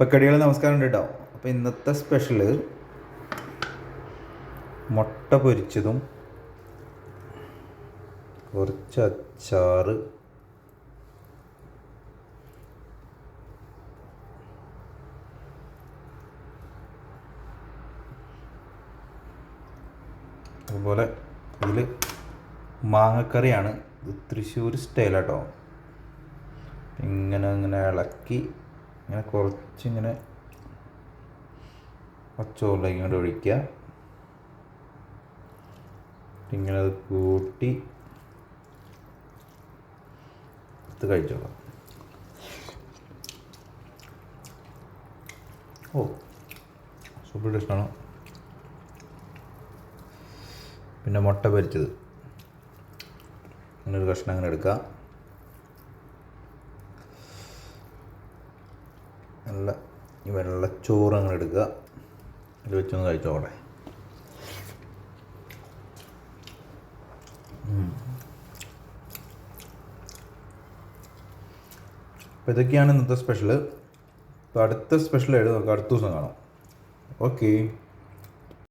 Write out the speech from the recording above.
കടികൾ നമസ്കാരം ഉണ്ട് കേട്ടോ. അപ്പോൾ ഇന്നത്തെ സ്പെഷ്യല് മുട്ട പൊരിച്ചതും കുറച്ച് അച്ചാറ്, അതുപോലെ ഇതിൽ മാങ്ങക്കറിയാണ്. ഇത് തൃശ്ശൂർ സ്റ്റൈലാട്ടോ. ഇങ്ങനെ ഇളക്കി ഇങ്ങനെ കുറച്ചിങ്ങനെ പച്ചോറിലേക്ക് ഇങ്ങോട്ട് ഒഴിക്കുക. ഇങ്ങനെ അത് കൂട്ടി ഇത് കഴിച്ചോളാം. ഓ സൂപ്പർ ടേസ്റ്റാണ്. പിന്നെ മുട്ട പൊരിച്ചത് അങ്ങനെ ഒരു കഷ്ണം അങ്ങനെ എടുക്കുക. നല്ല ഈ വെള്ളച്ചോറ് അങ്ങനെ എടുക്കുക. ഇത് വെച്ചൊന്ന് കഴിച്ചോട്ടെ. അപ്പോൾ ഇതൊക്കെയാണ് ഇന്നത്തെ സ്പെഷ്യൽ. അപ്പോൾ അടുത്ത സ്പെഷ്യലായിട്ട് നമുക്ക് അടുത്ത ദിവസം കാണാം. ഓക്കേ.